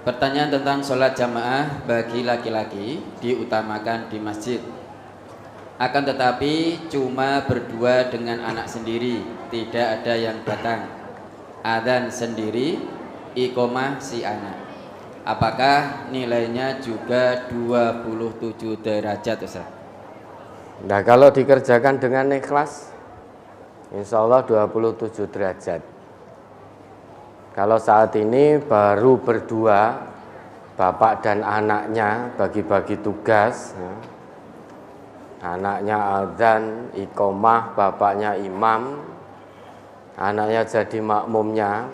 Pertanyaan tentang sholat jamaah bagi laki-laki diutamakan di masjid. Akan tetapi cuma berdua dengan anak sendiri, tidak ada yang datang. Adzan sendiri, iqomah si anak. Apakah nilainya juga 27 derajat, Ustaz? Nah, kalau dikerjakan dengan ikhlas, insya Allah 27 derajat. Kalau saat ini baru berdua, bapak dan anaknya bagi-bagi tugas, ya. Anaknya adzan, iqomah, bapaknya imam, anaknya jadi makmumnya.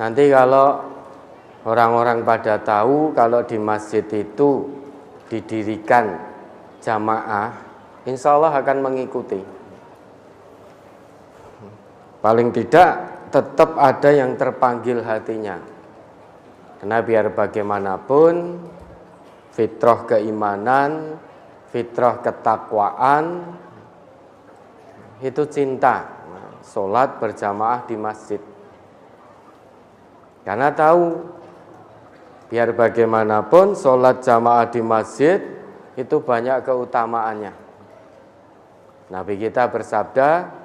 Nanti kalau orang-orang pada tahu kalau di masjid itu didirikan jamaah, insya Allah akan mengikuti. Paling tidak tetap ada yang terpanggil hatinya. Karena biar bagaimanapun fitrah keimanan, fitrah ketakwaan itu cinta sholat berjamaah di masjid. Karena tahu biar bagaimanapun sholat jamaah di masjid itu banyak keutamaannya. Nabi kita bersabda,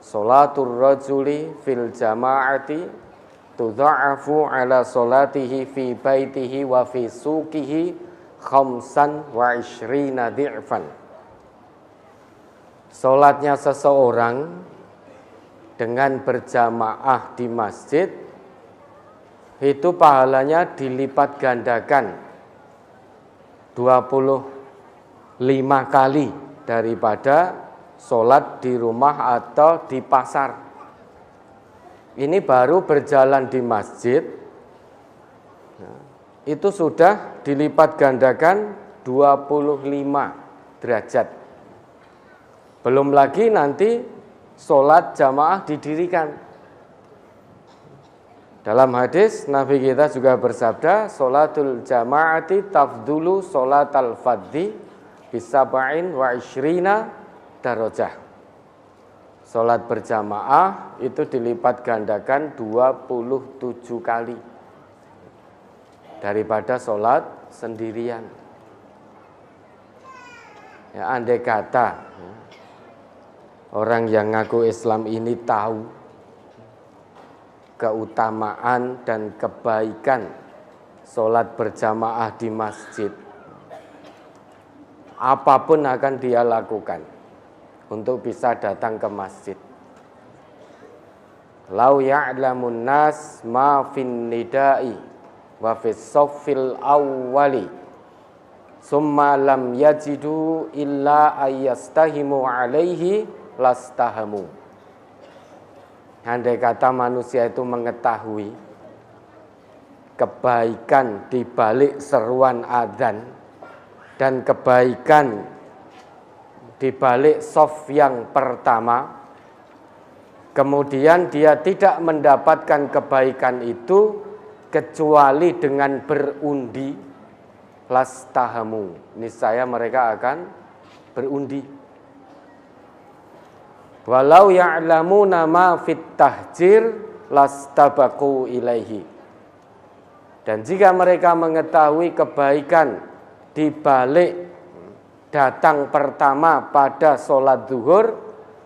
sholatur rajuli fil jama'ati tudha'afu ala sholatihi fi baitihi wa fi suqihi khamsan wa ishrina di'fan. Sholatnya seseorang dengan berjamaah di masjid itu pahalanya dilipat gandakan 25 kali daripada sholat di rumah atau di pasar. Ini baru berjalan di masjid, itu sudah dilipat gandakan 25 derajat. Belum lagi nanti sholat jamaah didirikan. Dalam hadis Nabi kita juga bersabda, sholatul jama'ati tafdulu sholatal fadhi bisaba'in wa ishrina darajah. Sholat berjamaah itu dilipat gandakan 27 kali daripada sholat sendirian. Ya, andai kata orang yang ngaku Islam ini tahu keutamaan dan kebaikan sholat berjamaah di masjid, apapun akan dia lakukan untuk bisa datang ke masjid. Lau ya'lamun nas ma fin nida'i wa fis saffil awwali summa lam yajidu illa ayyastahimu alaihi lastahamu. Andai kata manusia itu mengetahui kebaikan di balik seruan adzan dan kebaikan di balik shaf yang pertama, kemudian dia tidak mendapatkan kebaikan itu kecuali dengan berundi, lastahamu, niscaya mereka akan berundi. Walau ya'lamuna ma fit tahjir lastabaqu ilaihi. Dan jika mereka mengetahui kebaikan di balik datang pertama pada sholat zuhur,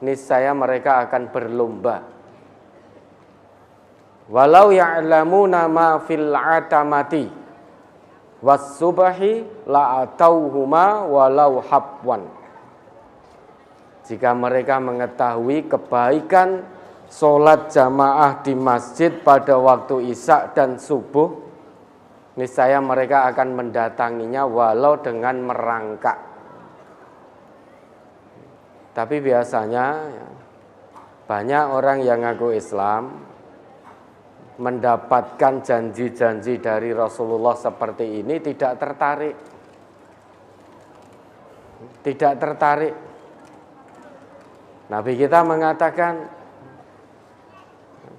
niscaya mereka akan berlomba. Walau ya'lamuna ma fil atamati was subahi la'atauhuma walau habwan. Jika mereka mengetahui kebaikan sholat jamaah di masjid pada waktu isya dan subuh, niscaya mereka akan mendatanginya walau dengan merangkak. Tapi biasanya banyak orang yang ngaku Islam mendapatkan janji-janji dari Rasulullah seperti ini tidak tertarik. Tidak tertarik. Nabi kita mengatakan,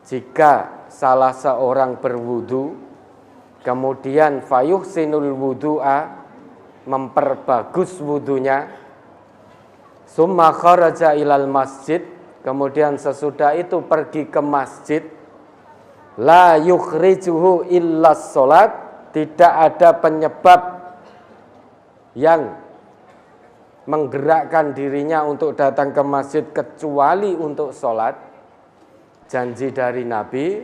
jika salah seorang berwudu, kemudian fayuhsinul wudu'a, memperbagus wudunya, summa kharaja ilal masjid, kemudian sesudah itu pergi ke masjid, La yukhrijuhu illa sholat, tidak ada penyebab yang menggerakkan dirinya untuk datang ke masjid kecuali untuk sholat. Janji dari Nabi,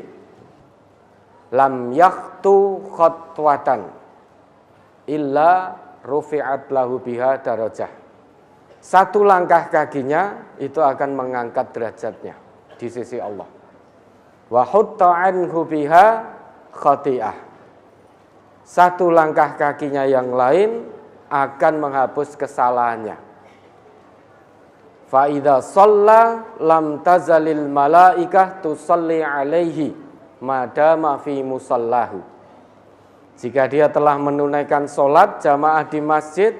lam yakhtu khotwatan illa rufi'at lahu biha darajah. Satu langkah kakinya itu akan mengangkat derajatnya di sisi Allah. Wa hutta anhu biha khati'ah. Satu langkah kakinya yang lain akan menghapus kesalahannya. Fa idza shalla lam tazalil malaikah tusalli alaihi madama fi musallahu. Jika dia telah menunaikan sholat jamaah di masjid,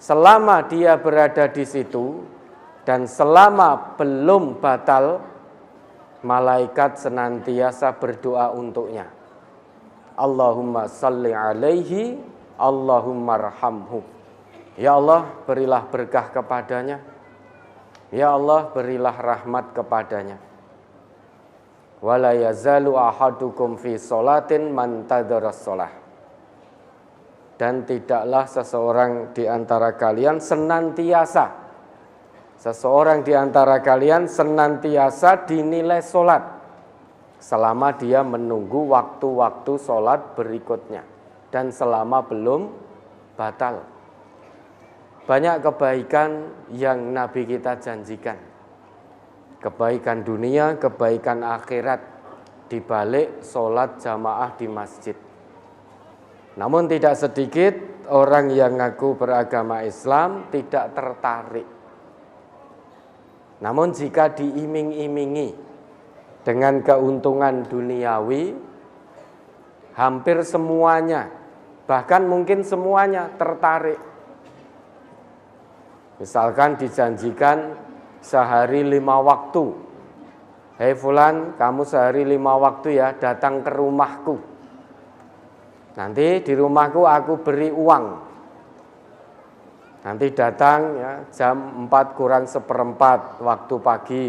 selama dia berada di situ dan selama belum batal, malaikat senantiasa berdoa untuknya. Allahumma salli alaihi, Allahumma arhamhu. Ya Allah, berilah berkah kepadanya. Ya Allah, berilah rahmat kepadanya. Wala yazalu ahadukum fi sholatin man tadaras sholah. Dan tidaklah seseorang di antara kalian senantiasa dinilai sholat selama dia menunggu waktu-waktu sholat berikutnya dan selama belum batal. Banyak kebaikan yang Nabi kita janjikan, kebaikan dunia, kebaikan akhirat di balik sholat jamaah di masjid. Namun tidak sedikit orang yang ngaku beragama Islam tidak tertarik. Namun jika diiming-imingi dengan keuntungan duniawi, hampir semuanya, bahkan mungkin semuanya tertarik. Misalkan dijanjikan sehari 5 waktu. Hei fulan, kamu sehari 5 waktu ya datang ke rumahku. Nanti di rumahku aku beri uang. Nanti datang ya, jam 4:4 waktu pagi.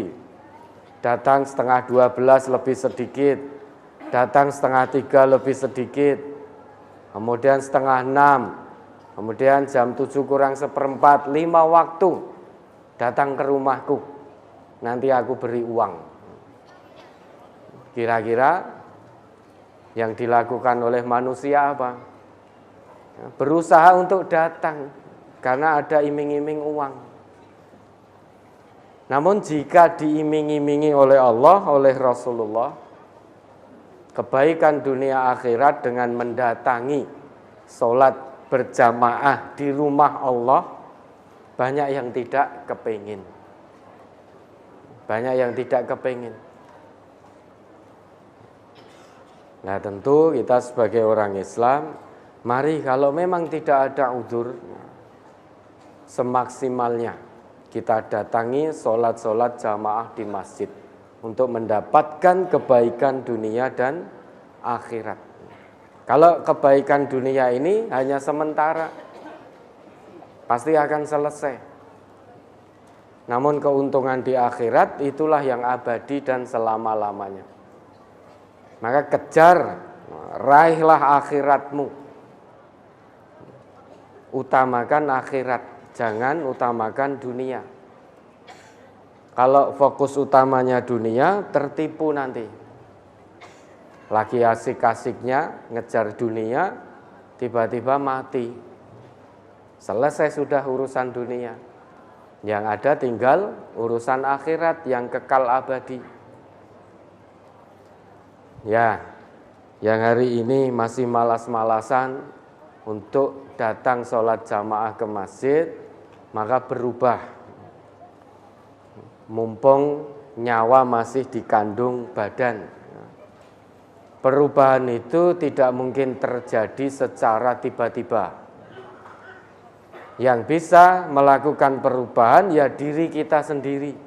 Datang 11:30 lebih sedikit. Datang 5:30 lebih sedikit. Kemudian 5:30. Kemudian jam 7:4, 5 waktu. Datang ke rumahku. Nanti aku beri uang. Kira-kira yang dilakukan oleh manusia apa? Berusaha untuk datang karena ada iming-iming uang. Namun jika diiming-imingi oleh Allah, oleh Rasulullah, kebaikan dunia akhirat dengan mendatangi sholat berjamaah di rumah Allah, banyak yang tidak kepingin. Banyak yang tidak kepingin. Nah tentu kita sebagai orang Islam, mari kalau memang tidak ada udzur, semaksimalnya kita datangi sholat-sholat jamaah di masjid untuk mendapatkan kebaikan dunia dan akhirat. Kalau kebaikan dunia ini hanya sementara, pasti akan selesai. Namun keuntungan di akhirat itulah yang abadi dan selama-lamanya. Maka kejar, raihlah akhiratmu. Utamakan akhirat, jangan utamakan dunia. Kalau fokus utamanya dunia, tertipu nanti. Lagi asik-asiknya ngejar dunia, tiba-tiba mati. Selesai sudah urusan dunia. Yang ada tinggal urusan akhirat yang kekal abadi. Ya, yang hari ini masih malas-malasan untuk datang sholat jamaah ke masjid, maka berubah. Mumpung nyawa masih dikandung badan. Perubahan itu tidak mungkin terjadi secara tiba-tiba. Yang bisa melakukan perubahan ya diri kita sendiri.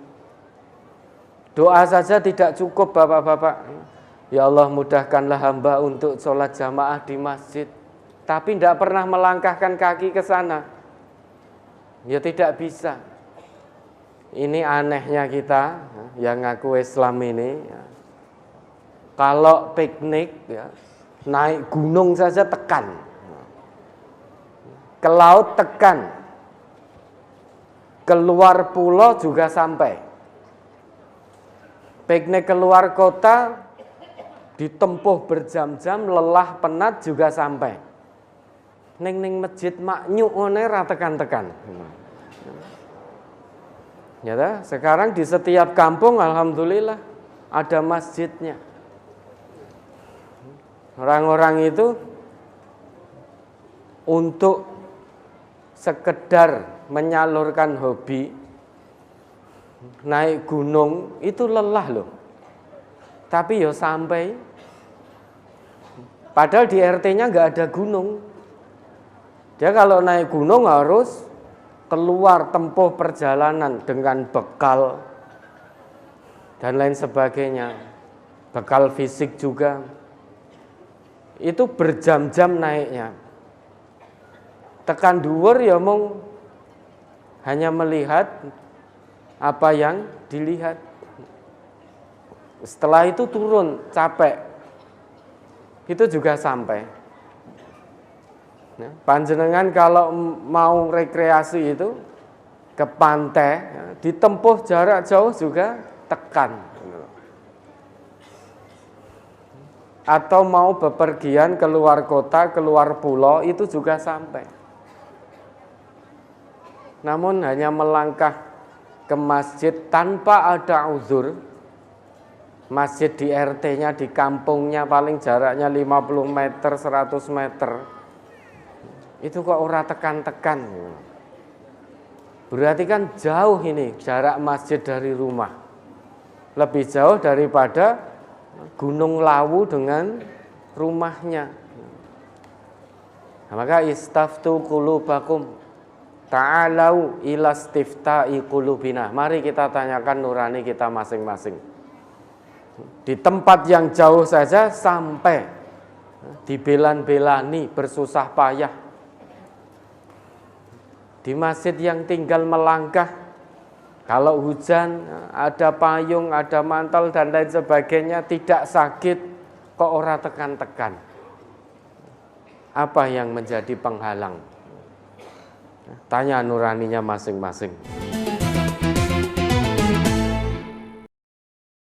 Doa saja tidak cukup Bapak-bapak. Ya Allah mudahkanlah hamba untuk sholat jamaah di masjid. Tapi tidak pernah melangkahkan kaki ke sana. Ya tidak bisa. Ini anehnya kita yang ngaku Islam ini. Kalau piknik ya, naik gunung saja tekan, ke laut tekan, keluar pulau juga sampai. Piknik keluar kota ditempuh berjam-jam, lelah penat juga sampai. Ning masjid maknyuk one ra tekan-tekan. Ya, sekarang di setiap kampung alhamdulillah ada masjidnya. Orang-orang itu untuk sekedar menyalurkan hobi naik gunung itu lelah loh. Tapi ya sampai. Padahal di RT-nya nggak ada gunung. Dia kalau naik gunung harus keluar tempuh perjalanan dengan bekal dan lain sebagainya. Bekal fisik juga. Itu berjam-jam naiknya. Tekan dhuwur ya mung hanya melihat apa yang dilihat. Setelah itu turun, capek. Itu juga sampai. Ya, panjenengan kalau mau rekreasi itu ke pantai, ya, ditempuh jarak jauh juga tekan. Atau mau bepergian keluar kota, keluar pulau, itu juga sampai. Namun hanya melangkah ke masjid tanpa ada uzur. Masjid di RT-nya, di kampungnya paling jaraknya 50 meter, 100 meter. Itu kok ora tekan-tekan. Berarti kan jauh ini jarak masjid dari rumah. Lebih jauh daripada Gunung Lawu dengan rumahnya. Nah, maka istaftu qulubakum ta'alau ila istifta'i qulubina. Mari kita tanyakan nurani kita masing-masing. Di tempat yang jauh saja sampai dibelan-belani, bersusah payah. Di masjid yang tinggal melangkah, kalau hujan ada payung, ada mantel dan lain sebagainya, tidak sakit, kok ora tekan-tekan. Apa yang menjadi penghalang? Tanya nuraninya masing-masing.